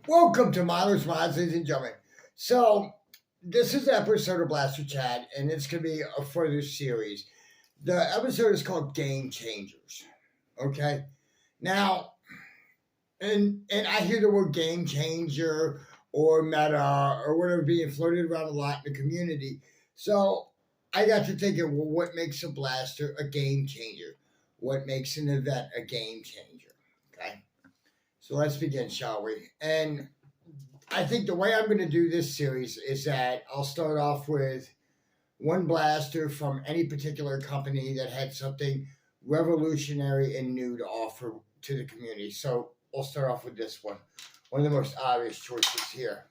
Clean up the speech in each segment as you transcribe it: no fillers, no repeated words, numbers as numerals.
Welcome to Milers Mods, ladies and gentlemen. So, this is episode of Blaster Chat, and it's going to be a further series. The episode is called Game Changers. Okay? Now, and I hear the word game changer or meta or whatever being floated around a lot in the community. So, I got to thinking, well, what makes a blaster a game changer? What makes an event a game changer? Okay? So let's begin, shall we? And I think the way I'm going to do this series is that I'll start off with one blaster from any particular company that had something revolutionary and new to offer to the community. So we'll start off with this one of the most obvious choices here.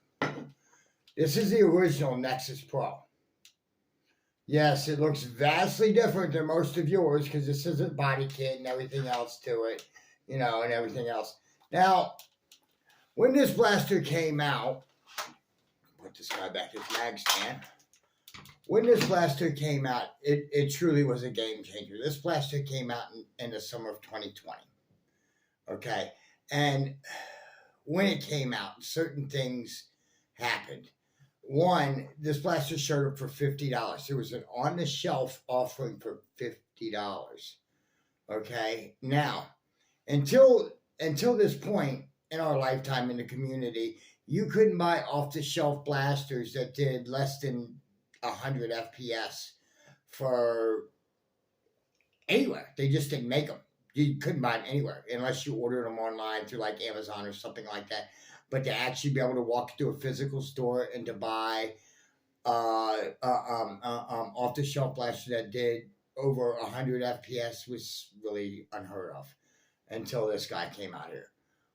This is the original Nexus Pro. Yes, it looks vastly different than most of yours because this is a body kit and everything else to it, and everything else. Now, when this blaster came out, put this guy back in his mag stand. When this blaster came out, it truly was a game changer. This blaster came out in the summer of 2020. Okay. And when it came out, certain things happened. One, this blaster showed up for $50. There was an on-the-shelf offering for $50. Okay. Now, until this point in our lifetime in the community, you couldn't buy off-the-shelf blasters that did less than 100 FPS for anywhere. They just didn't make them. You couldn't buy them anywhere unless you ordered them online through like Amazon or something like that. But to actually be able to walk to a physical store and to buy off-the-shelf blaster that did over 100 FPS was really unheard of until this guy came out here.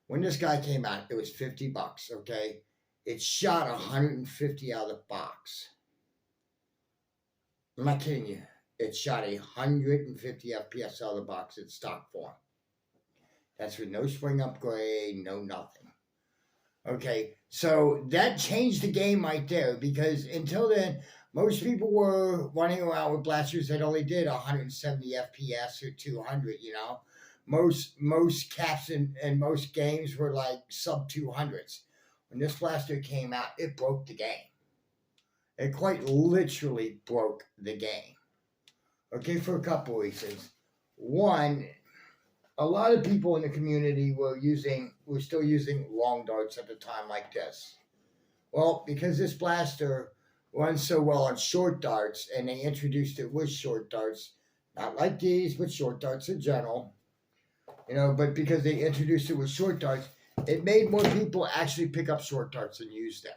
When this guy came out, it was $50, okay? It shot 150 out of the box. I'm not kidding you. It shot 150 FPS out of the box in stock form. That's with no spring upgrade, no nothing. Okay, so that changed the game right there because until then, most people were running around with blasters that only did 170 FPS or 200, Most caps and most games were like sub 200s. When this blaster came out, it broke the game. It quite literally broke the game. Okay, for a couple reasons. One, a lot of people in the community were still using long darts at the time like this. Well, because this blaster runs so well on short darts, and they introduced it with short darts, not like these, but short darts in general. But because they introduced it with short darts, it made more people actually pick up short darts and use them.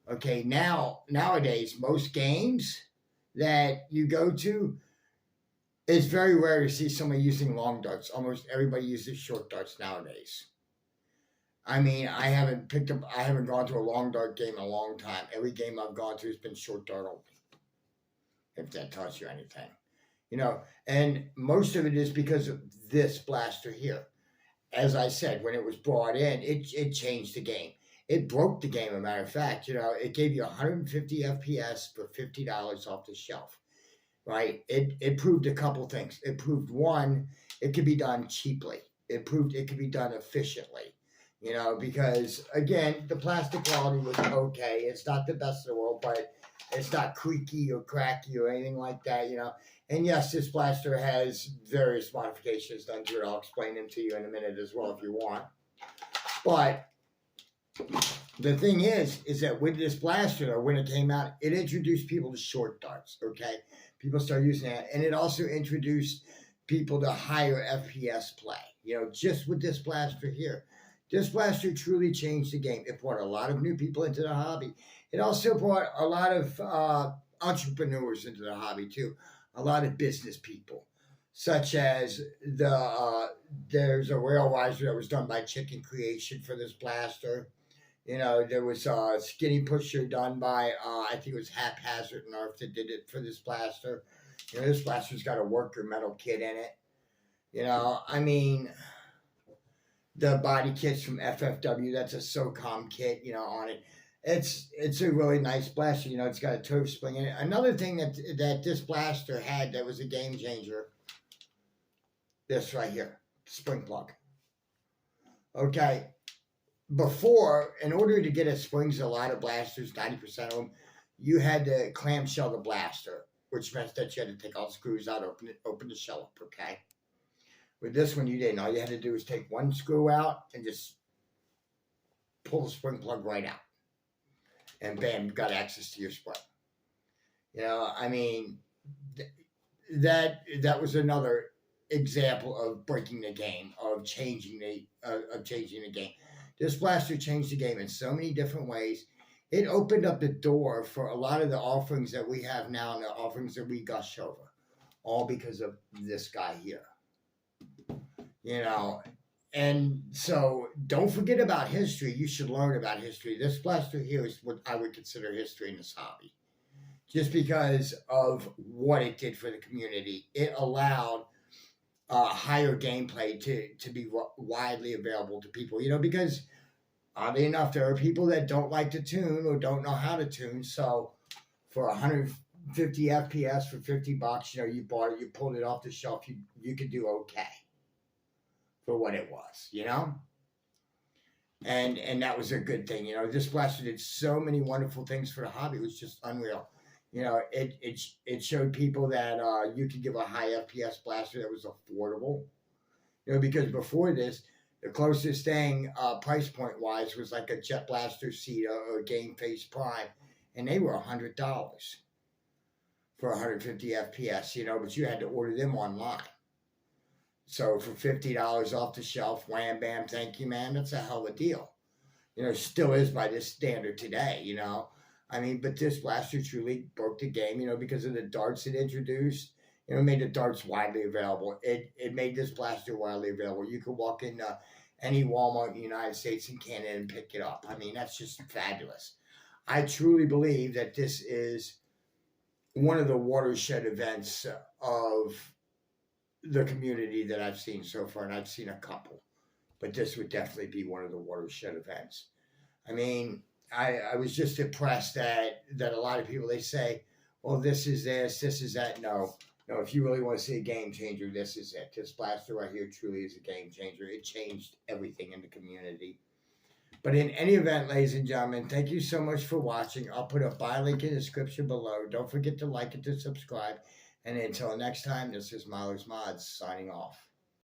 Okay, nowadays, most games that you go to, it's very rare to see somebody using long darts. Almost everybody uses short darts nowadays. I mean, I haven't gone to a long dart game in a long time. Every game I've gone to has been short dart only, if that tells you anything. And most of it is because of this blaster here. As I said, when it was brought in, it changed the game. It broke the game, as a matter of fact. It gave you 150 FPS for $50 off the shelf, right? It proved a couple things. It proved, one, it could be done cheaply. It proved it could be done efficiently, because, again, the plastic quality was okay. It's not the best in the world, but it's not creaky or cracky or anything like that, And yes, this blaster has various modifications done to it. I'll explain them to you in a minute as well if you want. But the thing is that with this blaster, when it came out, it introduced people to short darts, okay? People started using that. And it also introduced people to higher FPS play, just with this blaster here. This blaster truly changed the game. It brought a lot of new people into the hobby. It also brought a lot of entrepreneurs into the hobby too. A lot of business people, such as there's a rail riser that was done by Chicken Creation for this blaster. There was a skinny pusher done by, I think it was Haphazard and Earth that did it for this blaster. This blaster's got a worker metal kit in it. I mean, the body kits from FFW, that's a SOCOM kit, on it. It's a really nice blaster. It's got a turf spring in it. Another thing that this blaster had that was a game changer, this right here, spring plug. Okay, before, in order to get a springs, a lot of blasters, 90% of them, you had to clamshell the blaster, which meant that you had to take all the screws out, open the shell up, okay? With this one, you didn't. All you had to do was take one screw out and just pull the spring plug right out. And bam, you got access to your spring. You know, I mean, that was another example of breaking the game, of changing the game. This blaster changed the game in so many different ways. It opened up the door for a lot of the offerings that we have now and the offerings that we gush over, all because of this guy here. You know, and so don't forget about history. You should learn about history. This blaster here is what I would consider history in this hobby, just because of what it did for the community. It allowed higher gameplay to be widely available to people, you know, because oddly enough, there are people that don't like to tune or don't know how to tune. So for 150 FPS for $50, you know, you bought it, you pulled it off the shelf, you could do okay for what it was, you know? And that was a good thing. You know, this blaster did so many wonderful things for the hobby. It was just unreal. You know, it showed people that you could give a high FPS blaster that was affordable. You know, because before this, the closest thing price point wise was like a Jet Blaster Ceta or Game Face Prime, and they were $100 for 150 FPS. You know, but you had to order them online. So for $50 off the shelf, wham bam, thank you, man. That's a hell of a deal. You know, still is by this standard today. You know. I mean, but this blaster truly broke the game, you know, because of the darts it introduced. You know, it made the darts widely available. It made this blaster widely available. You could walk into any Walmart in the United States and Canada and pick it up. I mean, that's just fabulous. I truly believe that this is one of the watershed events of the community that I've seen so far, and I've seen a couple. But this would definitely be one of the watershed events. I mean, I was just impressed that a lot of people, they say, well, this is that. No, if you really want to see a game changer, this is it. This blaster right here truly is a game changer. It changed everything in the community. But in any event, ladies and gentlemen, thank you so much for watching. I'll put a buy link in the description below. Don't forget to like and to subscribe. And until next time, this is Miller's Mods signing off.